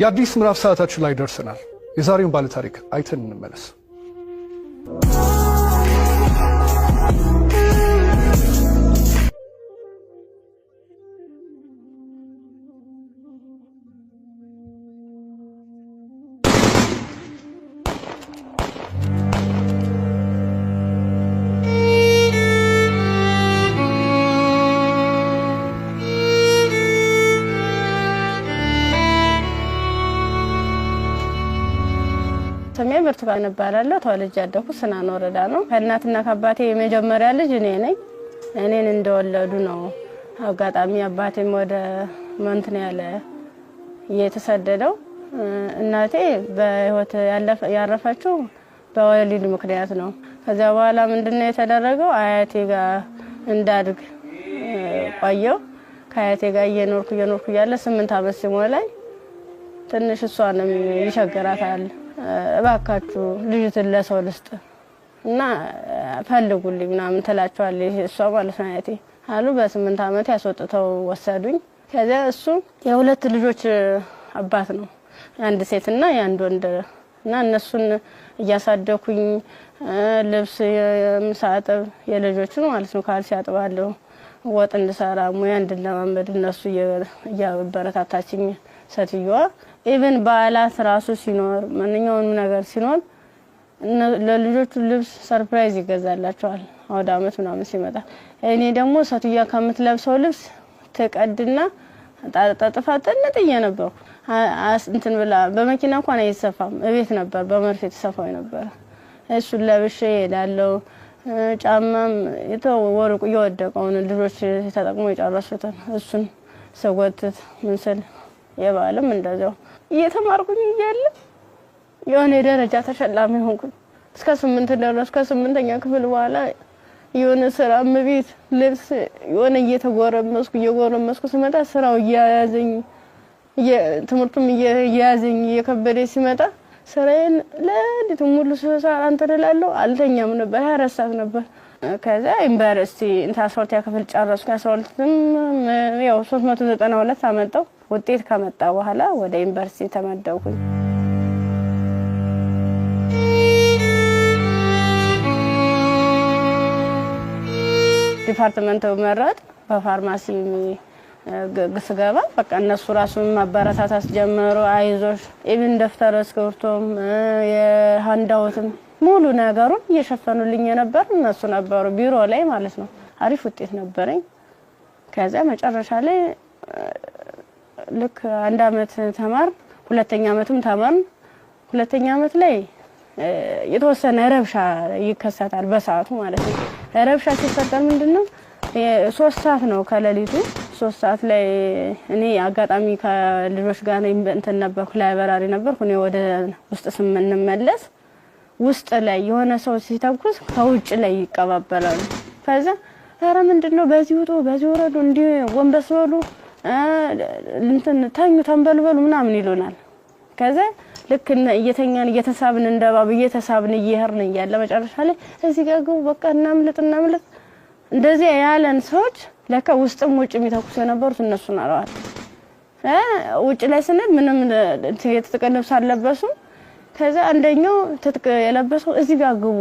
የአዲስ ምዕራፍ ሰዓታችን ላይ ደርሰናል። የዛሬውን ባለ ታሪክ አይተን እንመለስ። ስሜ ብርቱካን እባላለሁ። ተወልጄ ያደኩት ስናን ወረዳ ነው። ከእናትና ከአባቴ የመጀመሪያ ልጅ እኔ ነኝ። እኔን እንደወለዱ ነው አጋጣሚ አባቴም ወደ መንትን ያለ የተሰደደው። እናቴ በህይወት ያረፈችው በወሊድ ምክንያት ነው። ከዛ በኋላ ምንድነው የተደረገው? አያቴ ጋር እንዳድግ ቆየው። ከአያቴ ጋር እየኖርኩ ያለ 8 አመት ሲሞላኝ ትንሽ እሷንም ይቸግራታል። እባካችሁ ልጅትን ለሰው ልስጥ እና ፈልጉልኝ ምናምን ትላቸዋለች እሷ ማለት ነው አያቴ አሉ። በ8 አመት ያስወጥተው ወሰዱኝ። ከዛ እሱ የሁለት ልጆች አባት ነው፣ አንድ ሴትና የአንድ ወንድ እና እነሱን እያሳደኩኝ ልብስ የምሳጠብ የልጆችን ማለት ነው ካልሲ ያጥባለሁ፣ ወጥ እንድሰራ ሙያ እንድለማመድ እነሱ እያበረታታችኝ ሴትዮዋ ኢቭን በዓላት ራሱ ሲኖር ማንኛውንም ነገር ሲኖር ለልጆቹ ልብስ ሰርፕራይዝ ይገዛላቸዋል አውደ አመት ምናምን ሲመጣ። እኔ ደግሞ ሴትዮዋ ከምትለብሰው ልብስ ተቀድና ጣጣጣፋ ጥንጥዬ ነበርኩ። እንትን ብላ በመኪና እንኳን አይሰፋም፣ እቤት ነበር በመርፌ ተሰፋው ነበር። እሱን ለብሼ እሄዳለሁ። ጫማም የተወረቁ የወደቀውን ልጆች ተጠቅሞ የጨረሱትን እሱን ሰጎትት ምንስል የባለም እንደዛው እየተማርኩኝ እያለ የሆነ ደረጃ ተሸላሚ ሆንኩኝ። እስከ 8 ደረስኩ። ከ8ኛ ክፍል በኋላ የሆነ ስራ ምቢት ልብስ የሆነ እየተጎረመስኩ ስመጣ ስራው እያያዘኝ ትምህርቱም እያያዘኝ እየከበደ ሲመጣ ስራዬን ለሊት ሙሉ ሰዓት አንተደላለሁ አልተኛም ነበር። 24 ሰዓት ነበር። ከዛ ዩኒቨርሲቲ እንታስወርት ያከፍል ጨረስኩ። 12ም ያው 392 አመጣው። ውጤት ከመጣ በኋላ ወደ ዩኒቨርሲቲ ተመደብኩኝ። ዲፓርትመንት መረጥ በፋርማሲ ግስገባ በቃ እነሱ ራሱን ማበረታታት ጀመሩ። አይዞሽ ኢቭን ደፍተር እስክሪብቶም የሃንዳውትም ሙሉ ነገሩን እየሸፈኑልኝ ነበር እነሱ ነበሩ ቢሮ ላይ ማለት ነው። አሪፍ ውጤት ነበረኝ። ከዛ መጨረሻ ላይ ልክ 1 አመት ተማር፣ 2ኛ አመትም ተማር። 2ኛ አመት ላይ የተወሰነ ረብሻ ይከሰታል በሰዓቱ ማለት ነው። ረብሻ ሲፈጠር ምንድነው 3 ሰዓት ነው ከሌሊቱ 3 ሰዓት ላይ እኔ አጋጣሚ ከልጆች ጋር እንትን ነበርኩ፣ ላይብራሪ ነበርኩ። እኔ ወደ ውስጥ ስንመለስ ውስጥ ላይ የሆነ ሰው ሲተኩስ ከውጭ ላይ ይቀባበላሉ። ከዛ ኧረ ምንድነው በዚህ ውጡ በዚህ ወረዱ እንዲ ወንበስ በሉ እንትን ታኙ ተንበልበሉ ምናምን ይሉናል። ከዛ ልክ እየተኛን እየተሳብን እንደባብ እየተሳብን እየሄርን እያለ መጨረሻ ላይ እዚህ ጋር ግቡ በቃ እናምልጥ እንደዚህ ያለን ሰዎች ለካ ውስጥም ውጭ የሚተኩሱ የነበሩት እነሱ ናቸው። ውጭ ላይ ስንል ምንም የተጠቀለብ ሳለበሱ ከዛ አንደኛው ትጥቅ የለበሰው እዚህ ጋር ግቡ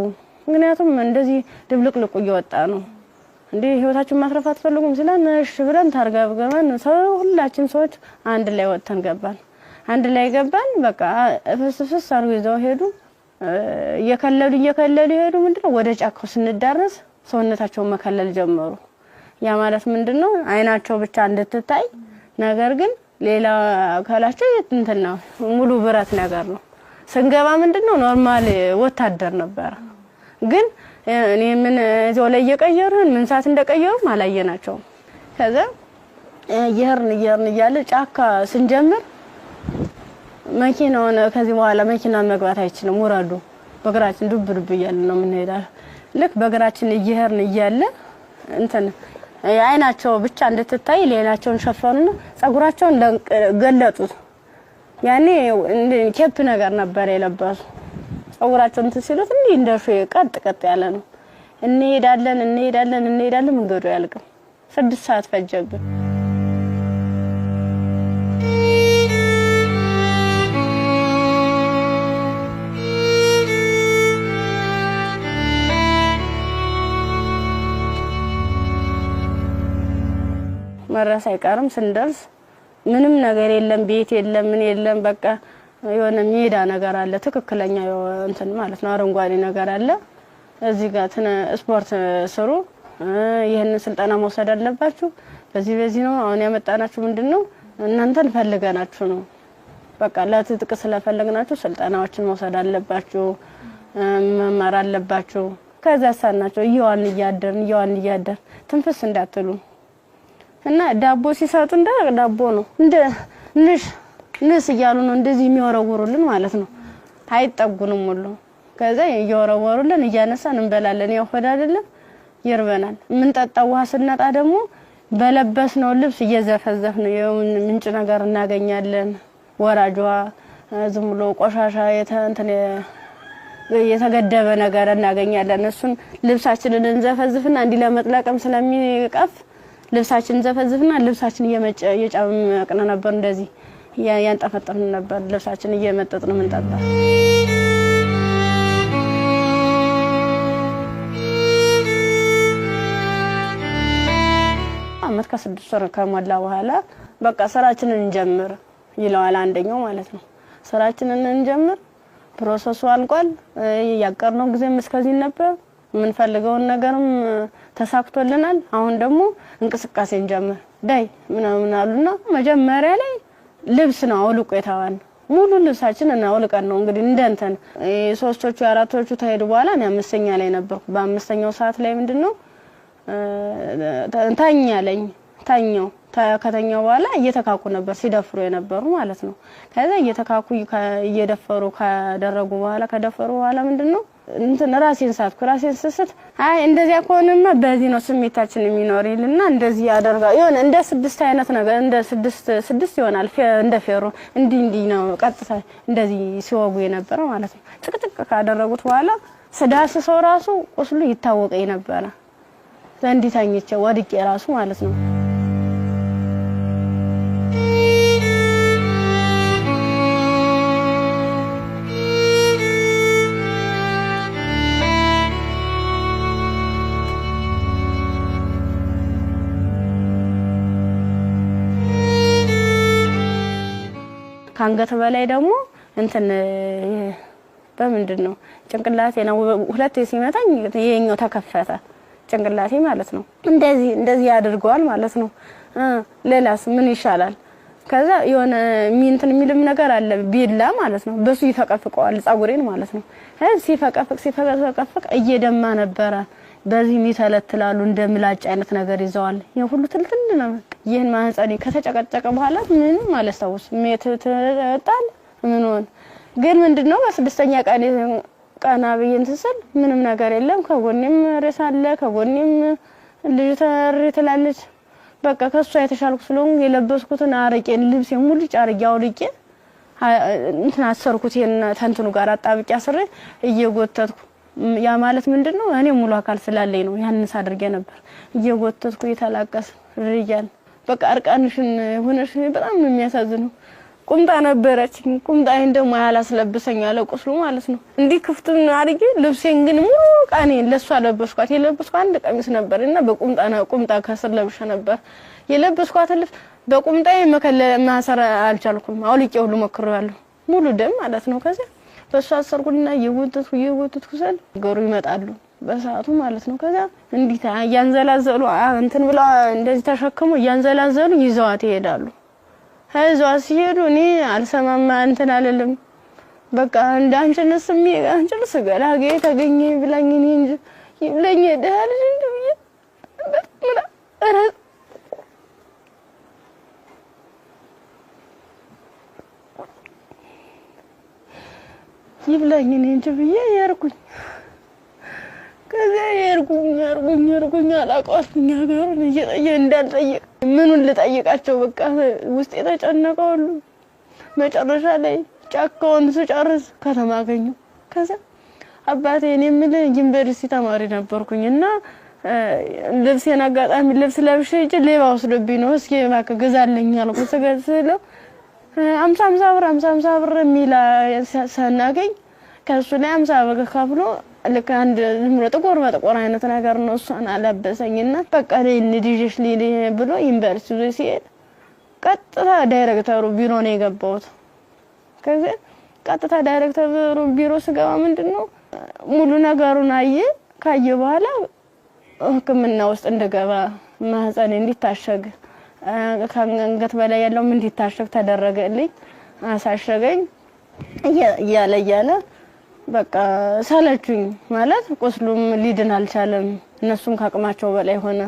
ምክንያቱም እንደዚህ ድብልቅልቁ እየወጣ ነው እንዴ ህይወታችሁን ማትረፍ አትፈልጉም ሲላን እሺ ብለን ታርጋብገባን ሁላችን ሰዎች አንድ ላይ ወጥተን ገባን። አንድ ላይ ገባን። በቃ ፍስፍስ አርገው ይዘው ሄዱ። እየከለሉ ሄዱ። ምንድነው ወደ ጫካው ስንዳረስ ሰውነታቸውን መከለል ጀመሩ። ያ ማለት ምንድነው አይናቸው ብቻ እንድትታይ ነገር ግን ሌላ አካላቸው እንትን ነው ሙሉ ብረት ነገር ነው። ስንገባ ምንድነው ኖርማል ወታደር ነበር። ግን እኔ ምን እዚያው ላይ እየቀየሩን ምን ሰዓት እንደቀየሩ ማላየናቸው። ከዛ ይሄርን እያለ ጫካ ስንጀምር መኪናውን ከዚህ በኋላ መኪና መግባት አይችልም ወራዱ በግራችን ዱብ እያለ ነው የምንሄዳው። ልክ በግራችን ይሄርን እያለ እንትን አይናቸው ብቻ እንድትታይ ሌላቸውን ሸፈኑና ጸጉራቸውን ገለጡት። ያኔ ኬፕ ነገር ነበር የለበሱ። ጸጉራቸውን ሲሉት እንዴ እንደሹ ቀጥ ያለ ነው። እንሄዳለን መንገዱ ያልቅም። 6 ሰዓት ፈጀብን። መረስ አይቀርም ስንደርስ ምንም ነገር የለም ቤት የለም ምን የለም በቃ የሆነ ሜዳ ነገር አለ ትክክለኛ እንትን ማለት ነው አረንጓዴ ነገር አለ እዚህ ጋር ስፖርት ስሩ ይሄን ስልጠና መውሰድ አለባችሁ በዚህ ነው አሁን ያመጣናችሁ ምንድነው እናንተን ፈልገናችሁ ነው በቃ ለትጥቅ ስለፈለግናችሁ ስልጠናዎችን መውሰድ አለባችሁ መማር አለባችሁ ከዛ ሳናቸው ይዋን እያደር ትንፍስ እንዳትሉ እና ዳቦ ሲሰጡ እንደ ዳቦ ነው እንደ ንስ እያሉ ነው እንደዚህ የሚወረወሩልን ማለት ነው አይጠጉንም ሁሉ ከዛ እየወረወሩልን እያነሳን እንበላለን ያው ሆድ አይደለም ይርበናል ምን ጠጣው ውሃ ስንጣ ደግሞ በለበስነው ልብስ እየዘፈዘፍን ምንጭ ነገር እናገኛለን ወራጇ ዝም ብሎ ቆሻሻ የተገደበ ነገር እናገኛለን እሱን ልብሳችንን እንዘፈዝፍና እንዲ ለመጥለቅም ስለሚቀፍ ልብሳችንን ዘፈዝፍና ልብሳችን እየጫመቅን ነበር እንደዚህ ያንጠፈጠፍን ነበር ልብሳችን እየመጠጥን ምንጠጣ አመት ከ6 ወር ከሞላ በኋላ በቃ ስራችንን እንጀምር ይለዋል አንደኛው ማለት ነው ስራችንን እንጀምር ፕሮሰሱ አልቋል ያቀርነው ጊዜም እስከዚህ ነበር ምን ፈልገውን ነገርም ተሳክቶልናል አሁን ደግሞ እንቅስቃሴ እንጀምር ዳይ ምናምን አሉና መጀመሪያ ላይ ልብስ ነው አውልቆ የታዋን ሙሉ ልብሳችንን አውልቀን ነው እንግዲህ እንደንተን ሶስቶቹ አራቶቹ ታሄዱ በኋላ እኔ አምስተኛ ላይ ነበርኩ በአምስተኛው ሰዓት ላይ ምንድነው ታኛው ከተኛው በኋላ እየተካኩ ነበር ሲደፍሩ የነበሩ ማለት ነው ከዛ እየተካኩ እየደፈሩ ካደረጉ በኋላ ከደፈሩ በኋላ ምንድነው እንትን ራሴን ስስት አይ እንደዚያ ከሆነማ በዚህ ነው ስሜታችን የሚኖርልና እንደዚህ ያደርጋ ይሆነ እንደ 6 አይነት ነገር እንደ 6 ይሆናል እንደ ፌሮ እንዲ ነው ቀጥታ እንደዚህ ሲወጉ የነበረው ማለት ነው ጥቅጥቅ ካደረጉት በኋላ ስዳስሰው ራሱ ቁስሉ ይታወቀኝ ነበር ዘንዲታኝቼ ወድቄ ራሱ ማለት ነው ካንገት በላይ ደግሞ እንትን በምንድነው ጭንቅላቴ ነው ሁለቴ ሲመታኝ የኛው ተከፈተ ጭንቅላቴ ማለት ነው እንደዚህ ያድርገዋል ማለት ነው ሌላስ ምን ይሻላል ከዛ የሆነ ሚንትን የሚልም ነገር አለ ቢላ ማለት ነው በሱ ይፈቀፍቀዋል ጻጉሬን ማለት ነው ሲፈቀፍቅ እየደማ ነበር በዚህ ሚተለትላሉ እንደምላጭ አይነት ነገር ይዘዋል የሁሉ ትልትል ነው ይሄን ማህፀኔ ከተጨቀጨቀ በኋላ ምንም ማለስታውስ ተጣል ምን ሆነ ግን ምንድነው በስድስተኛ ቀና በየን ተሰል ምንም ነገር የለም ከጎኔም ሬሳለ ከጎኔም ልጅ ተርትላለች በቃ ከሷ የተሻልኩ ስለሆነ የለበስኩትን አረቄን ልብስ ሙሉ ጫርጊያው ልቄ እንትን አሰርኩት ተንትኑ ጋር አጣብቂያ አስሬ እየጎተትኩ ያ ማለት ምንድነው እኔ ሙሉ አካል ስላለኝ ነው ያንስ አድርጌ ነበር እየጎተትኩ የተላቀስ ሪጃል በቃ አርቃንሽን ሆነሽ በጣም ነው የሚያሳዝነው ቁምጣ ነበረችኝ ቁምጣዬን ደግሞ ያላስለብሰኝ ያለ ቁስሉ ማለት ነው እንዲ ክፍቱን አድርጌ ልብሴን ግን ሙሉ ቃኔ ለሷ ለበስኳት የለበስኳት አንድ ቀሚስ ነበርና ቁምጣ ከስር ለብሼ ነበር የለበስኳት ልብስ በቁምጣዬ ማሰር አልቻልኩም አውልቄ ሁሉ ሞክሬያለሁ ሙሉ ደም ማለት ነው ከዛ በሷ አሰርኩና የወተትኩ ሰል ገሩ ይመጣሉ በሰዓቱ ማለት ነው ከዛ እንዲታ ያንዘላዘሉ እንትን ብላ እንደዚህ ተሸክሙ ያንዘላዘሉ ይዘዋት ይሄዳሉ ሀይዟ ሲሄዱ እኔ አልሰማማ እንትን አለልም በቃ እንዳንችልስ አንችልስ ገላጌ ተገኘ ብላኝ እኔ እንጂ ይብለኝ ደህል እንደውዬ በጥላ ይብለኝ እኔ እንጂ ብዬ ያርኩኝ ከዛ ያርኩኝ አላቋስኝ ሀገሩን እንዳልጠየቅ ምኑን ልጠይቃቸው በቃ ውስጥ የተጨነቀው መጨረሻ ላይ ጫካውን ስጨርስ ከተማ አገኘሁ ከዛ አባቴ እኔ ምን ዩኒቨርሲቲ ተማሪ ነበርኩኝና ልብሴን አጋጣሚ ልብስ ለብሼ ሌባ ወስዶብኝ ነው እስኪ እባክህ ገዛልኝ አልኩ ስገዝለው 50 ብር ሚላ ሰናገኝ ከሱ ላይ 50 ብር ከፍሎ ልክ አንድ ጥቁር በጥቁር አይነት ነገር ነው እሷን አለበሰኝና በቃ ለንዲጅሽ ሊሊ ብሎ ዩኒቨርሲቲ ሲሄድ ቀጥታ ዳይሬክተሩ ቢሮ ነው የገባሁት። ከዛ ቀጥታ ዳይሬክተሩ ቢሮ ስገባ ምንድነው ሙሉ ነገሩን ካየ በኋላ ህክምና ውስጥ እንደገባ ማህፀን እንዲታሸግ ከአንገት በላይ ያለው እንዲታሸግ ተደረገልኝ። አሳሸገኝ እያለ በቃ ሰለቹኝ ማለት ቁስሉም ሊድን አልቻለም። እነሱም ካቅማቸው በላይ ሆነ።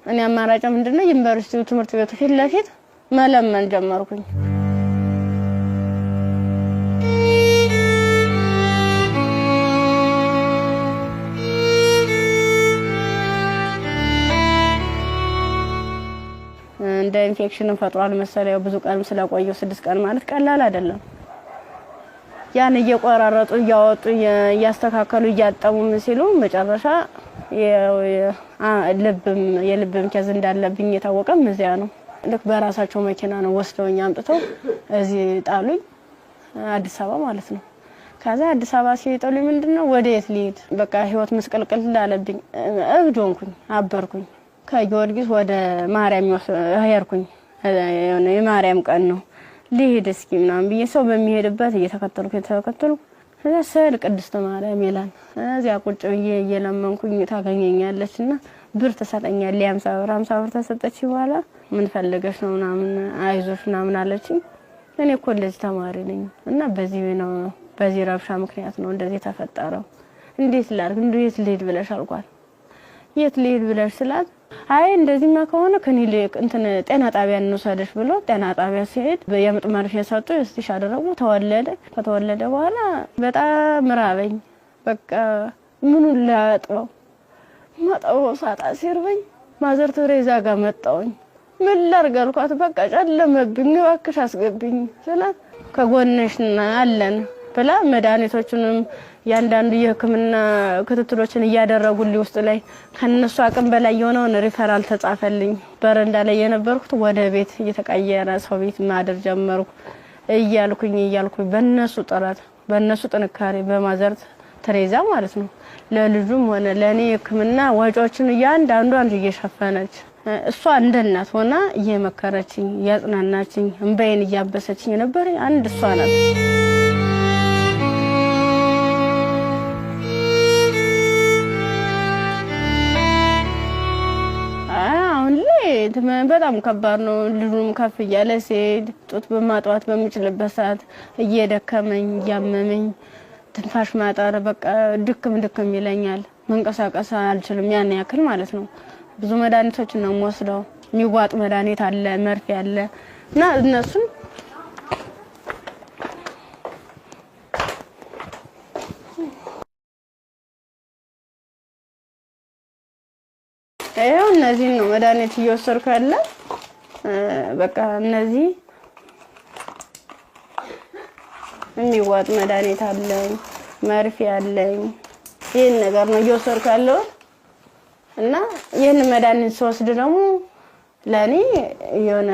እኔ አማራጭ ምንድነው ዩኒቨርሲቲው ትምህርት ቤቱ ፊት ለፊት መለመን ጀመርኩኝ። እንደ ኢንፌክሽን ፈጥሯል መሰለኝ ብዙ ቀን ስለቆየው 6 ቀን ማለት ቀላል አይደለም። ያን እየቆራረጡ እያወጡ እያስተካከሉ እያጠሙም ሲሉ መጨረሻ የልብም ከዝ እንዳለብኝ የታወቀም እዚያ ነው። ልክ በራሳቸው መኪና ነው ወስደውኝ አምጥተው እዚህ ጣሉኝ፣ አዲስ አበባ ማለት ነው። ከዛ አዲስ አበባ ሲጠሉኝ ምንድነው ወዴት ልሂድ በቃ ህይወት መስቀልቅል ላለብኝ እብድ ሆንኩኝ፣ አበርኩኝ። ከጊዮርጊስ ወደ ማርያም ሄድኩኝ። የማርያም ቀን ነው ልሂድ እስኪ ምናምን ብዬ ሰው በሚሄድበት እየተከተልኩ እዛ ስል ቅድስት ማርያም ይላል። እዚያ ቁጭ ብዬ እየለመንኩኝ ታገኘኛለችና ብር ተሰጠኛለች። 50 ብር ተሰጠች። በኋላ ምን ፈልገሽ ነው ምናምን አይዞሽ ምናምን አለችኝ። እኔ እኮ እንደዚህ ተማሪ ነኝ እና በዚህ ረብሻ ምክንያት ነው እንደዚህ ተፈጠረው። እንዴት ላድርግ እንዴት ልሂድ ብለሽ አልኳት። የት ልሂድ ብለሽ ስላት አይ እንደዚህማ ከሆነ ከኒልክ ጤና ጣቢያ እንወሰደሽ ብሎ ጤና ጣቢያ ሲሄድ የምጥ መርፌ ሰጡ። እስቲሽ አደረጉ። ከተወለደ በኋላ በጣም ራበኝ። በቃ ምኑን ላጥበው ማጣው ሳጣ ሲርበኝ ማዘር ተሬዛ ጋር መጣሁኝ። ምን ላድርግ አልኳት። በቃ ጨለመብኝ፣ እባክሽ አስገብኝ ስላት ከጎንሽ አለን ብላ መድኃኒቶቹንም ያንዳንዱ የህክምና ክትትሎችን እያደረጉልኝ ውስጥ ላይ ከነሱ አቅም በላይ የሆነውን ሪፈራል ተጻፈልኝ። በረንዳ ላይ የነበርኩት ወደ ቤት እየተቀየረ ሰው ቤት ማደር ጀመርኩ። እያልኩኝ በእነሱ ጥረት በእነሱ ጥንካሬ በማዘር ተሬዛ ማለት ነው ለልጁም ሆነ ለኔ ህክምና ወጪዎችን ያንዳንዷን እየሸፈነች እሷ እንደ እናት ሆና እየመከረችኝ ያጽናናችኝ እንባዬን እያበሰችኝ ነበር። አንድ እሷ ናት። በጣም ከባድ ነው። ልጁም ከፍ እያለ ሲሄድ ጡት በማጥዋት በሚችልበት ሰዓት እየደከመኝ እያመመኝ ትንፋሽ ማጠር በቃ ድክም ይለኛል። መንቀሳቀስ አልችልም ያን ያክል ማለት ነው። ብዙ መድኃኒቶችን ነው የምወስደው። የሚዋጥ መድኃኒት አለ፣ መርፌ አለ እና እነሱን እነዚህ ነው መድኃኒት እየወሰድኩ ያለ። በቃ እነዚህ የሚዋጥ መድኃኒት አለኝ፣ መርፌ አለኝ። ይሄን ነገር ነው እየወሰድኩ ያለው እና ይሄን መድኃኒት ስወስድ ደግሞ ለኔ የሆነ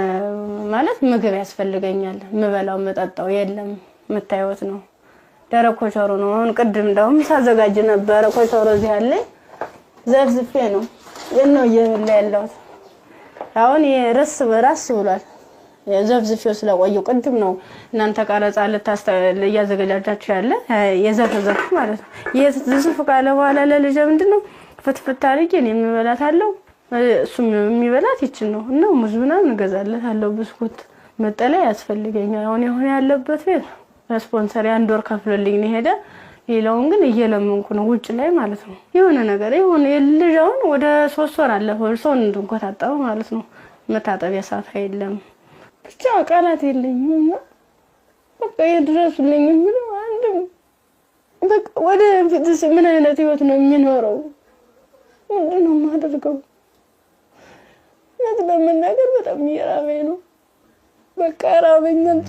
ማለት ምግብ ያስፈልገኛል። ምበላው መጠጣው የለም መታየት ነው። ደረቅ ኮቸሮ ነው። አሁን ቅድም እንደውም ሳዘጋጅ ነበር ኮቸሮ እዚህ አለ ዘፍዝፌ ነው የነው እየበላ ያለው። አሁን የረስ በራስ ብሏል። የዘፍዝፌው ስለቆየው ቅድም ነው እናንተ ቀረጻ እያዘጋጃችሁ ያለ የዘፍዘፍ ማለት ነው። የዘፍዝፍ ካለ በኋላ ለልጅ ምንድነው ፍትፍት አድርጌ እኔ የምበላታለሁ እሱም የሚበላት ይችን ነው እና ሙዝ ምናምን እገዛለታለሁ። ብስኩት መጠለያ ያስፈልገኛል። አሁን ያለበት ቤት ስፖንሰር አንድ ወር ከፍሎልኝ ነው ሄደ። ሌላውን ግን እየለመንኩ ነው ውጭ ላይ ማለት ነው። የሆነ ነገር የሆነ ልጅውን ወደ 3 ወር አለፈው ሰው እንድንቆጣጣው ማለት ነው። መታጠቢያ ሰዓት የለም ብቻ ቃላት የለኝም። በቃ ይድረሱልኝ ምን አንድም በቃ ወደ ፊትስ ምን አይነት ህይወት ነው የሚኖረው? ምንድነው ማደርገው? ለምን ነገር በጣም እየራበኝ ነው። በቃ ራበኝ አንተ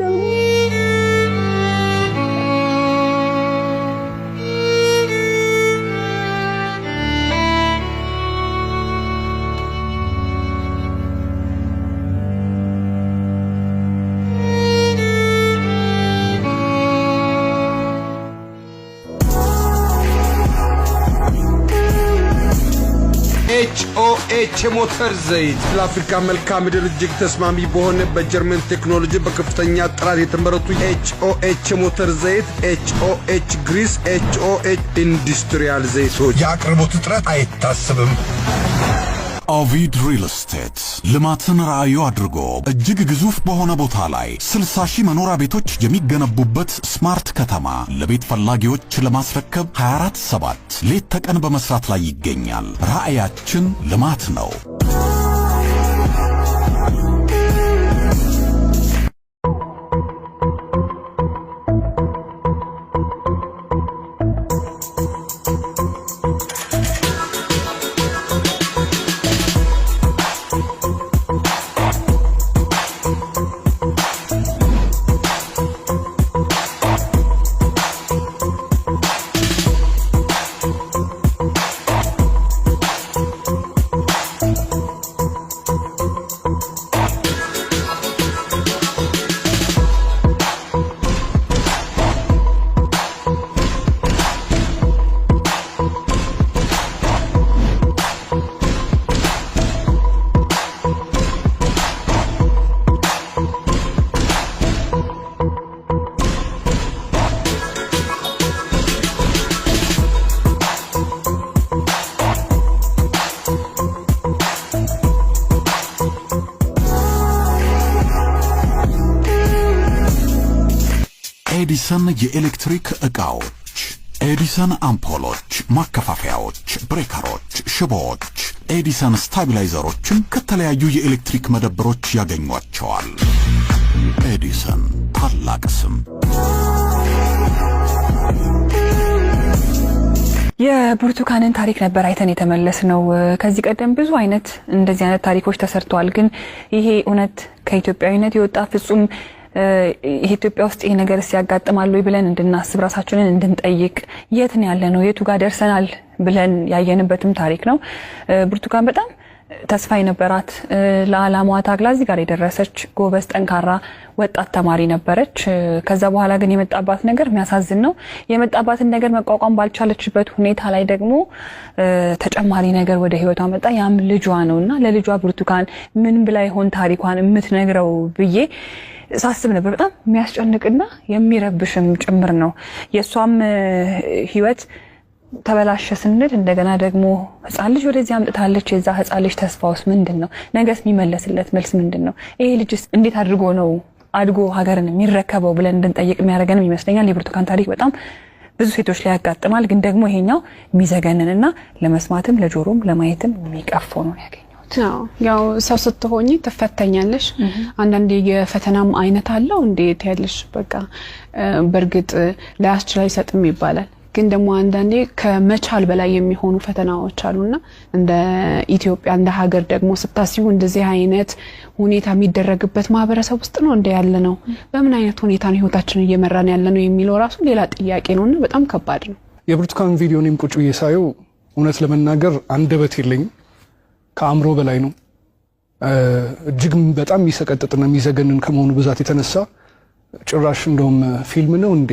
ኤች ሞተር ዘይት ለአፍሪካ መልክዓ ምድር እጅግ ተስማሚ በሆነ በጀርመን ቴክኖሎጂ በከፍተኛ ጥራት የተመረቱ ኤች ሞተር ዘይት፣ ኤች ግሪስ፣ ኤች ኢንዱስትሪያል ዘይቶች የአቅርቦት እጥረት አይታሰብም። ኦቪድ ሪል ስቴት ልማትን ራዕዩ አድርጎ እጅግ ግዙፍ በሆነ ቦታ ላይ 60,000 መኖሪያ ቤቶች የሚገነቡበት ስማርት ከተማ ለቤት ፈላጊዎች ለማስረከብ 24/7 ሌት ተቀን በመስራት ላይ ይገኛል። ራዕያችን ልማት ነው። ኤዲሰን የኤሌክትሪክ ዕቃዎች፣ ኤዲሰን አምፖሎች፣ ማከፋፈያዎች፣ ብሬከሮች፣ ሽቦዎች፣ ኤዲሰን ስታቢላይዘሮችን ከተለያዩ የኤሌክትሪክ መደብሮች ያገኟቸዋል። ኤዲሰን ታላቅ ስም። የብርቱካንን ታሪክ ነበር አይተን የተመለስነው። ከዚህ ቀደም ብዙ አይነት እንደዚህ አይነት ታሪኮች ተሰርተዋል። ግን ይሄ እውነት ከኢትዮጵያዊነት የወጣ ፍጹም ኢትዮጵያ ውስጥ ይሄ ነገር ሲያጋጥማል ወይ ብለን እንድናስብ ራሳችንን እንድንጠይቅ የት ነው ያለነው የቱ ጋር ደርሰናል ብለን ያየንበትም ታሪክ ነው። ብርቱካን በጣም ተስፋ የነበራት ለዓላማዋ ታግላ እዚህ ጋር የደረሰች ጎበዝ ጠንካራ ወጣት ተማሪ ነበረች። ከዛ በኋላ ግን የመጣባት ነገር የሚያሳዝን ነው። የመጣባትን ነገር መቋቋም ባልቻለችበት ሁኔታ ላይ ደግሞ ተጨማሪ ነገር ወደ ህይወቷ መጣ። ያም ልጇ ነውና ለልጇ ብርቱካን ምን ብላ ይሆን ታሪኳን የምትነግረው ብዬ ሳስብ ነበር። በጣም የሚያስጨንቅና የሚረብሽም ጭምር ነው። የሷም ህይወት ተበላሸ ስንል እንደገና ደግሞ ህፃን ልጅ ወደዚህ አምጥታለች። የዛ ህፃን ልጅ ተስፋውስ ምንድነው? ነገስ የሚመለስለት መልስ ምንድነው? ይሄ ልጅስ እንዴት አድርጎ ነው አድጎ ሀገርን የሚረከበው ብለን እንድንጠይቅ የሚያደርገንም ይመስለኛል። የብርቱካን ታሪክ በጣም ብዙ ሴቶች ላይ ያጋጥማል። ግን ደግሞ ይሄኛው የሚዘገንንና ለመስማትም ለጆሮም ለማየትም የሚቀፈው ነው ያገኘው። ያው ሰው ስትሆኚ ተፈተኛለሽ። አንዳንዴ የፈተናም አይነት አለው እንዴት ያለሽ በቃ በርግጥ ላያስችል አይሰጥም ይባላል። ግን ደግሞ አንዳንዴ ከመቻል በላይ የሚሆኑ ፈተናዎች አሉና እንደ ኢትዮጵያ እንደ ሀገር ደግሞ ስታስቡ እንደዚህ አይነት ሁኔታ የሚደረግበት ማህበረሰብ ውስጥ ነው እንደ ያለ ነው። በምን አይነት ሁኔታ ነው ህይወታችንን እየመራን ያለ ነው የሚለው ራሱ ሌላ ጥያቄ ነውና በጣም ከባድ ነው። የብርቱካን ቪዲዮንም ቁጭ ብዬ ሳየው እውነት ለመናገር አንደበት የለኝም። ከአእምሮ በላይ ነው። እጅግ በጣም የሚሰቀጥጥና የሚዘገንን ከመሆኑ ብዛት የተነሳ ጭራሽ እንደውም ፊልም ነው እንዴ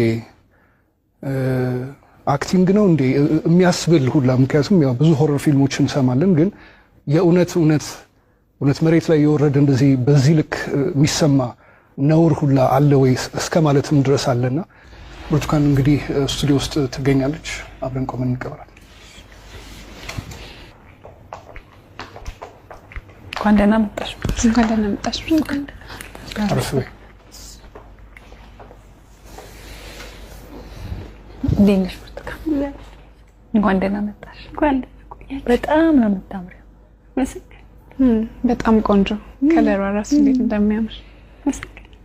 አክቲንግ ነው እንዴ የሚያስብል ሁላ። ምክንያቱም ያው ብዙ ሆረር ፊልሞችን እንሰማለን፣ ግን የእውነት መሬት ላይ የወረደ እንደዚህ በዚህ ልክ የሚሰማ ነውር ሁላ አለ ወይ እስከ ማለትም ድረስ አለና ብርቱካን እንግዲህ ስቱዲዮ ውስጥ ትገኛለች። አብረን ቆመን እንቀበላለን። እንኳን ደህና መጣሽ። እንኳን ደህና መጣሽ። እንዴት ብርቱካን? እንኳን ደህና መጣሽ። በጣም ነው የምታምሪው። በጣም ቆንጆ ከለሯ ራሱ እንዴት እንደሚያምር።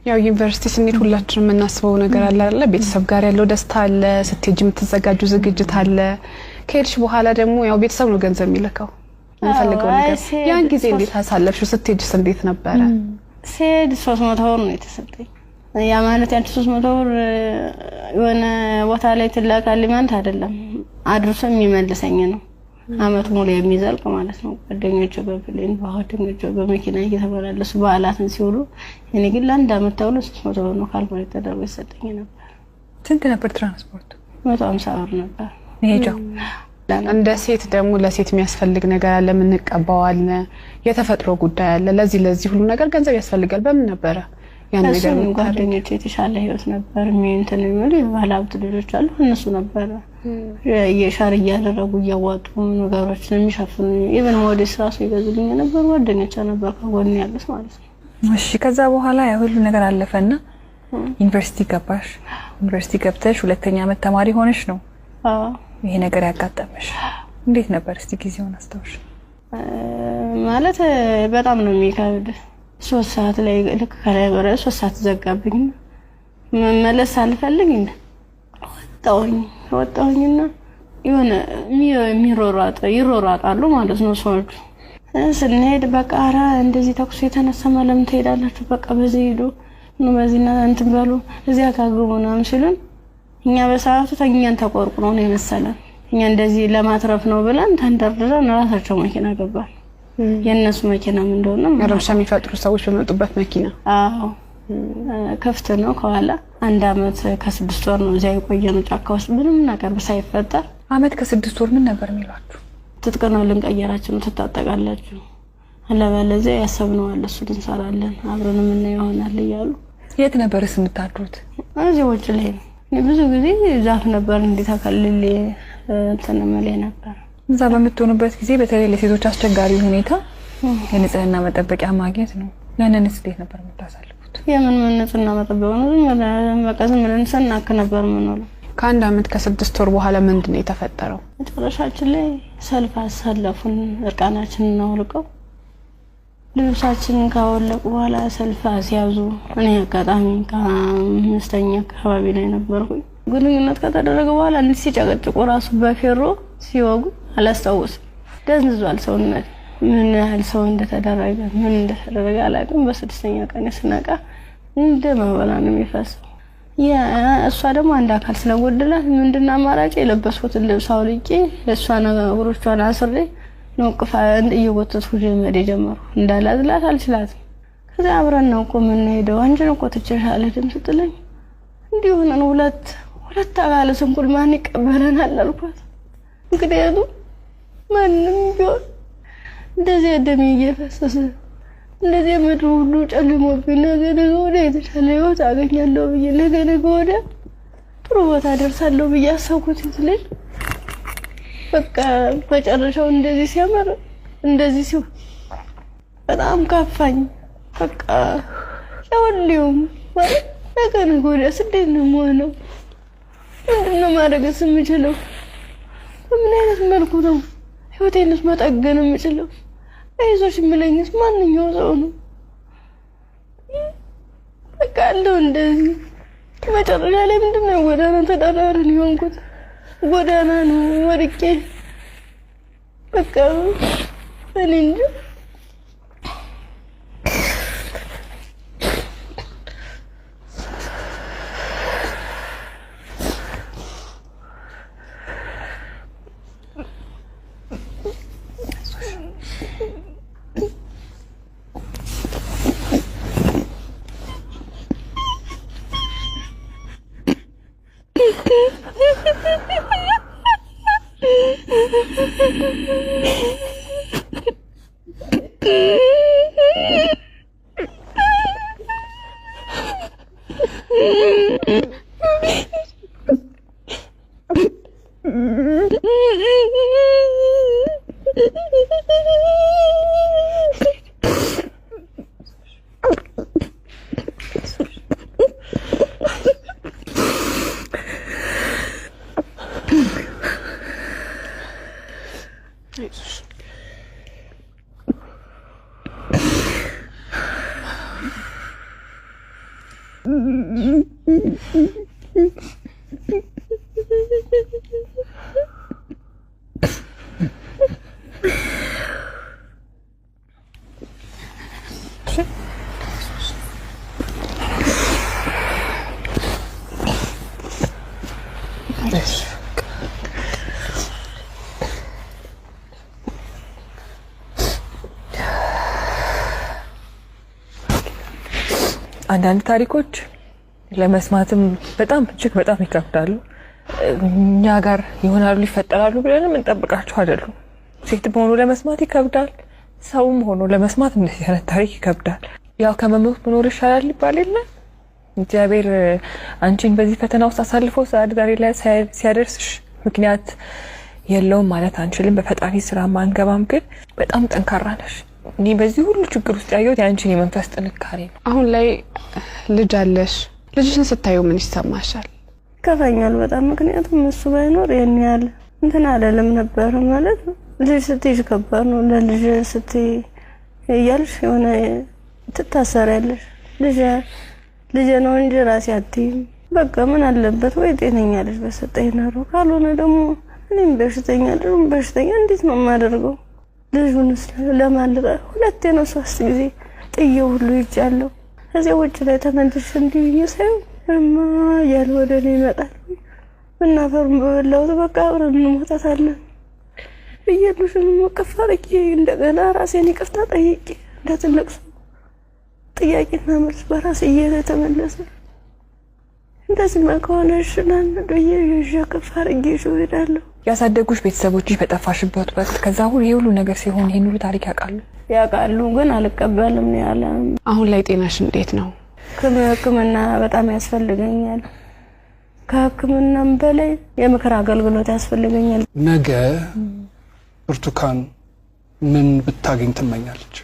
ያው ዩኒቨርሲቲ ስንሄድ ሁላችንም የምናስበው ነገር አለ አይደል? ቤተሰብ ጋር ያለው ደስታ አለ፣ ስትሄጂ የምትዘጋጁ ዝግጅት አለ። ከሄድሽ በኋላ ደግሞ ያው ቤተሰብ ነው ገንዘብ የሚልከው የምፈልገው ነገር። ያን ጊዜ እንዴት አሳለፍሽው? ስትሄጂስ እንዴት ነበረ? ስሄድ 300 ብር ነው የተሰጠኝ። ያ ማለት ያን 300 ብር የሆነ ቦታ ላይ ትላካልኝ ማለት አይደለም፣ አድርሶ የሚመልሰኝ ነው። አመት ሙሉ የሚዘልቅ ማለት ነው። ጓደኞቼ በፕሌን በሆቴሎች በመኪና እየተመላለሱ በዓላትን ሲውሉ እኔ ግን ለአንድ አመት ተብሎ 300 ብር ነው ካልኩሌት ተደርጎ ይሰጠኝ ነበር። ስንት ነበር ትራንስፖርቱ? 150 ብር ነበር መሄጃው። እንደ ሴት ደግሞ ለሴት የሚያስፈልግ ነገር አለ፣ የምንቀባው አለ፣ የተፈጥሮ ጉዳይ አለ። ለዚህ ሁሉ ነገር ገንዘብ ያስፈልጋል። በምን ነበረ ያን ነገር? ጓደኞቼ የተሻለ ህይወት ነበር እንትን የሚሉ ባለሀብት ልጆች አሉ። እነሱ ነበር የሻር እያደረጉ እያዋጡ ነገሮችን የሚሸፍኑ ኢቭን ሞዴስ ራሱ ይገዙልኝ ነበር። ጓደኞቼ ነበር ከጎን ያሉት ማለት ነው። እሺ ከዛ በኋላ ያ ሁሉ ነገር አለፈና ዩኒቨርሲቲ ገባሽ። ዩኒቨርሲቲ ገብተሽ ሁለተኛ ዓመት ተማሪ ሆነሽ ነው ይሄ ነገር ያጋጠመሽ። እንዴት ነበር እስቲ ጊዜውን አስታውሽ? ማለት በጣም ነው የሚከብድ። 3 ሰዓት ላይ ልክ ከላይ ወረ 3 ሰዓት ዘጋብኝ። መመለስ አልፈልግ እንደ ወጣሁኝና የሆነ ይሮራጣሉ ማለት ነው ሰዎች። ስንሄድ በቃ ኧረ እንደዚህ ተኩስ የተነሳ ለምን ትሄዳላችሁ? በቃ በዚህ ሄዱ ነው በዚህና እንትን በሉ እዚያ ካገቡ ምናምን ሲሉን እኛ በሰዓቱ ተኛን ተቆርቁረው ነው የመሰለን። እኛ እንደዚህ ለማትረፍ ነው ብለን ተንደርድረን ራሳቸው መኪና ገባን። የነሱ መኪና ምን እንደሆነ ረብሻ የሚፈጥሩ ሰዎች በመጡበት መኪና። አዎ ከፍተ ነው ከኋላ 1 አመት ከ6 ወር ነው እዚያ የቆየነው ጫካ ውስጥ ምንም ነገር ሳይፈጠር። አመት ከ6 ወር ምን ነበር የሚሏችሁ? ትጥቅ ነው ልንቀየራችሁ ነው ትታጠቃላችሁ፣ አለበለዚያ ያሰብነው አለ እሱ እንሰራለን አብረን ምን ይሆናል እያሉ። የት ነበርስ የምታድሩት? እዚህ ውጭ ላይ ነው። ብዙ ጊዜ ዛፍ ነበር እንዲተከልል ተነመለ ነበር። እዛ በምትሆኑበት ጊዜ በተለይ ለሴቶች አስቸጋሪ ሁኔታ የንጽህና መጠበቂያ ማግኘት ነው። ያንንስ እንዴት ነበር የምታሳልፉት? የምን ንጽህና መጠበቂያ ነው? መቀዝም ምን ሰናክ ነበር ምንለው። ከ1 አመት ከ6 ወር በኋላ ምንድነው የተፈጠረው? መጨረሻችን ላይ ሰልፍ አሳለፉን። እርቃናችንን አውልቀው ልብሳችንን ካወለቁ በኋላ ሰልፍ አስያዙ። እኔ አጋጣሚ ከአምስተኛ አካባቢ ላይ ነበርኩኝ። ግንኙነት ከተደረገ በኋላ እንዴት ሲጨቀጭቁ ራሱ በፌሮ ሲወጉ አላስታውስም። ደንዝዟል ሰውነት። ምን ያህል ሰው እንደተደረገ ምን እንደተደረገ አላውቅም። በ6ኛ ቀን ስነቃ እንደ ማበላ ነው የሚፈሰው። እሷ ደግሞ አንድ አካል ስለጎደላት ምንድነው አማራጭ? የለበስኩትን ልብስ አውልቄ ለሷ ነገሮቿን አስሬ ነው ቅፋ እየወተትኩ ጀመር ጀመሩ። እንዳላዝላት አልችላትም። ከዛ አብረን ነው ምን ሄደው አንጀን እኮ ተጨሻለ ድም ስትለኝ እንዲሁ ነው ሁለት አካለ ስንኩል ማን ይቀበለናል አልኳት። ምክንያቱም ማንም ቢሆን እንደዚህ ደም እየፈሰሰ እንደዚህ ምድሩ ሁሉ ጨልሞብኝ ነገ ወዲያ የተሻለ ህይወት አገኛለሁ ብዬ ነገ ወዲያ ጥሩ ቦታ ደርሳለሁ ብዬ አሰብኩት ልጅ በቃ በጨረሻው እንደዚህ ሲያመር እንደዚህ ሲው በጣም ካፋኝ። በቃ ለሁሉም ነገ ወዲያ እንዴት ነው የምሆነው? ምንድነው ማድረግስ የምችለው? በምን አይነት መልኩ ነው ህይወቴንስ መጠገን የምችለው? አይዞሽ የሚለኝስ ማንኛው ሰው ነው? በቃ አለው እንደዚህ። መጨረሻ ላይ ምንድነው ጎዳና ተዳዳሪ ሆንኩት። ጎዳና ነው ወድቄ በቃ እኔ እንጂ አንዳንድ ታሪኮች ለመስማትም በጣም እጅግ በጣም ይከብዳሉ። እኛ ጋር ይሆናሉ ይፈጠራሉ ብለንም እንጠብቃቸው አይደሉም። ሴት ሆኖ ለመስማት ይከብዳል፣ ሰውም ሆኖ ለመስማት እንደዚህ አይነት ታሪክ ይከብዳል። ያው ከመሞት መኖር ይሻላል ይባል የለ። እግዚአብሔር አንቺን በዚህ ፈተና ውስጥ አሳልፎ ዛሬ ላይ ሲያደርስሽ ምክንያት የለውም ማለት አንችልም። በፈጣሪ ስራ ማንገባም፣ ግን በጣም ጠንካራ ነሽ። እኔ በዚህ ሁሉ ችግር ውስጥ ያየሁት ያንቺን የመንፈስ ጥንካሬ ነው። አሁን ላይ ልጅ አለሽ። ልጅሽን ስታዩ ምን ይሰማሻል? ከፋኛል በጣም። ምክንያቱም እሱ ባይኖር የኔ ያለ እንትን አይደለም ነበር ማለት ልጅ ስትይዥ ከባድ ነው። ለልጅ ስትይ እያልሽ የሆነ ትታሰሪያለሽ። ልጅ ነው እንጂ ራሴ አትይም። በቃ ምን አለበት ወይ ጤነኛ ልጅ በሰጠኝ ነው። ካልሆነ ደግሞ እኔም በሽተኛ እንዴት ነው የማደርገው? ልጁንስ ለማልቀ ሁለቴ ነው 3 ጊዜ ጥዬው ሁሉ ይጫለው። እዚያ ውጭ ላይ ተመልሼ እንዲህ ይሰው እማ ያለ ወደ እኔ ይመጣል። እናፈርም በበላሁት በቃ አብረን እንሞታታለን ብዬልሽም መቀፋረቂ እንደገና ራሴን ይቅርታ ጠይቄ እንደ ትልቅ ሰው ጥያቄና መልስ በራሴ እየተመለሰ እንደዚህ ከሆነ ሽናን በየየሻ ከፋረቂ ይሄዳለሁ። ያሳደጉሽ ቤተሰቦችሽ በጠፋሽበት ወቅት ከዛ ሁሉ ነገር ሲሆን ይሄን ሁሉ ታሪክ ያውቃሉ፣ ግን አልቀበልም ነው ያለ። አሁን ላይ ጤናሽ እንዴት ነው? ከሕክምና በጣም ያስፈልገኛል። ከሕክምናም በላይ የምክር አገልግሎት ያስፈልገኛል። ነገ ብርቱካን ምን ብታገኝ ትመኛለች?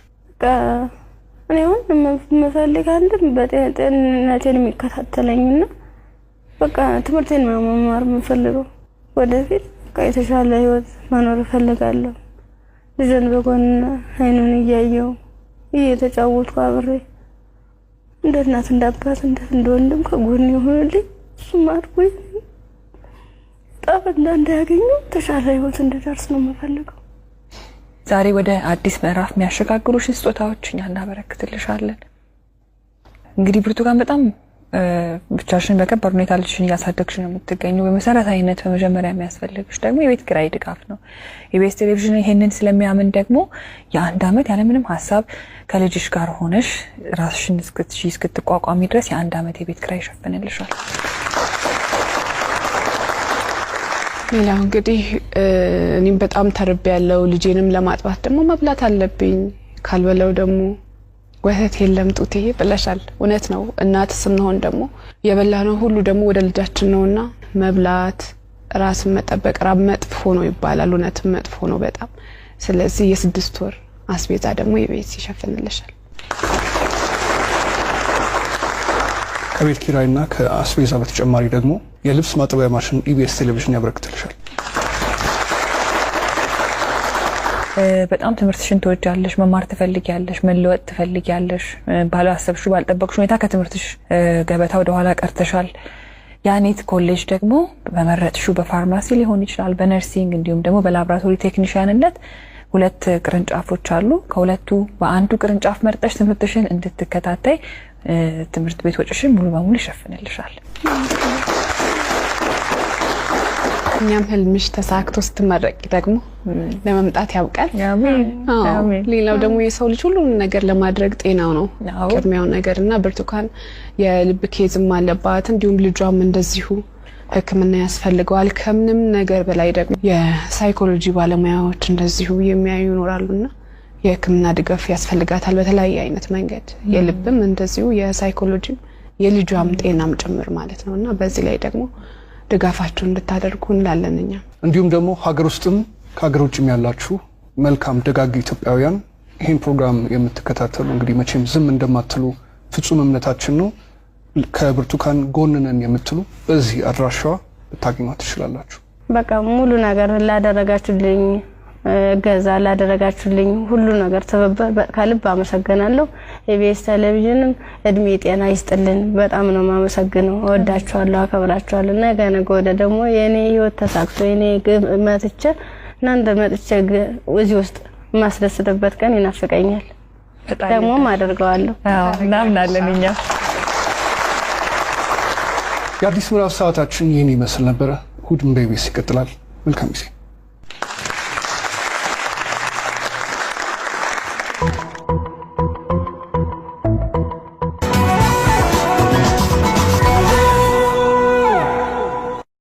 እኔ አሁን የምፈልግ አንድም በጤንነቴን የሚከታተለኝና በቃ ትምህርቴን መማር የምፈልገው ወደፊት በቃ የተሻለ ህይወት መኖር እፈልጋለሁ። ልጅን በጎን አይኑን እያየው እየተጫወትኩ አብሬ እንደ እናት እንደ አባት እንደ ወንድም ከጎን ይሆንልኝ። እሱም አድርጎኝ ጠብ እንዳያገኙ ተሻለ ህይወት እንድደርስ ነው የምፈልገው። ዛሬ ወደ አዲስ ምዕራፍ የሚያሸጋግሩሽ ስጦታዎች እኛ እናበረክትልሻለን። እንግዲህ ብርቱካን በጣም ብቻሽን በከባድ ሁኔታ ልጅሽን እያሳደግሽ ነው የምትገኘው። በመሰረታዊነት በመጀመሪያ የሚያስፈልግሽ ደግሞ የቤት ኪራይ ድጋፍ ነው። ኢቢኤስ ቴሌቪዥን ይሄንን ስለሚያምን ደግሞ የ1 አመት ያለምንም ሀሳብ ከልጅሽ ጋር ሆነሽ ራስሽን እስክትቋቋሚ ድረስ የ1 አመት የቤት ኪራይ ይሸፍንልሻል። ሌላው እንግዲህ እኔም በጣም ተርቤያለሁ። ልጄንም ለማጥባት ደግሞ መብላት አለብኝ። ካልበለው ደግሞ ወተት የለም ጡቴ ብለሻል። እውነት ነው። እናት ስንሆን ደግሞ የበላነው ሁሉ ደግሞ ወደ ልጃችን ነውና መብላት፣ ራስን መጠበቅ ራብ መጥፎ ነው ይባላል። እውነትም መጥፎ ነው በጣም። ስለዚህ የ6 ወር አስቤዛ ደግሞ የቤት ይሸፍንልሻል። ከቤት ኪራይና ከአስቤዛ በተጨማሪ ደግሞ የልብስ ማጠቢያ ማሽን ኢቢኤስ ቴሌቪዥን ያበረክትልሻል። በጣም ትምህርትሽን ትወጃለሽ፣ መማር ትፈልጊያለሽ፣ መለወጥ ትፈልጊያለሽ። ባላሰብሽው ባልጠበቅሽው ሁኔታ ከትምህርትሽ ገበታ ወደ ኋላ ቀርተሻል። ያኔት ኮሌጅ ደግሞ በመረጥሽው በፋርማሲ ሊሆን ይችላል፣ በነርሲንግ እንዲሁም ደግሞ በላብራቶሪ ቴክኒሻንነት 2 ቅርንጫፎች አሉ። ከሁለቱ በአንዱ ቅርንጫፍ መርጠሽ ትምህርትሽን እንድትከታተይ ትምህርት ቤት ወጪሽን ሙሉ በሙሉ ይሸፍንልሻል። እኛም ህልምሽ ተሳክቶ ስትመረቂ ደግሞ ለመምጣት ያብቃል። አሜን። ሌላው ደግሞ የሰው ልጅ ሁሉ ነገር ለማድረግ ጤናው ነው ቅድሚያው ነገርና ብርቱካን የልብ ኬዝም አለባት፣ እንዲሁም ልጇም እንደዚሁ ሕክምና ያስፈልገዋል። ከምንም ነገር በላይ ደግሞ የሳይኮሎጂ ባለሙያዎች እንደዚሁ የሚያዩ ይኖራሉና የሕክምና ድጋፍ ያስፈልጋታል በተለያየ አይነት መንገድ፣ የልብም እንደዚሁ የሳይኮሎጂም የልጇም ጤናም ጭምር ማለት ነውና በዚህ ላይ ደግሞ ድጋፋችሁን እንድታደርጉ እንላለንኛ። እንዲሁም ደግሞ ሀገር ውስጥም ከሀገር ውጭም ያላችሁ መልካም ደጋግ ኢትዮጵያውያን ይህን ፕሮግራም የምትከታተሉ እንግዲህ መቼም ዝም እንደማትሉ ፍጹም እምነታችን ነው። ከብርቱካን ጎን ነን የምትሉ በዚህ አድራሻዋ ልታገኟት ትችላላችሁ። በቃ ሙሉ ነገር ላደረጋችሁልኝ ገዛ ላደረጋችሁልኝ ሁሉ ነገር ተበበ ከልብ አመሰግናለሁ። ኢቢኤስ ቴሌቪዥንም እድሜ ጤና ይስጥልን። በጣም ነው ማመሰግነው። ወዳችኋለሁ፣ አከብራችኋለሁ። ነገ ወደ ደግሞ የኔ ህይወት ተሳክቶ የኔ መጥቼ እናንተ መጥቼ እዚህ ውስጥ ማስደስተበት ቀን ይናፍቀኛል። ደግሞም አደርገዋለሁ። እናምናለን እኛ። የአዲስ ምዕራፍ ሰዓታችን ይህን ይመስል ነበረ። እሑድም በኢቢኤስ ይቀጥላል። መልካም ጊዜ።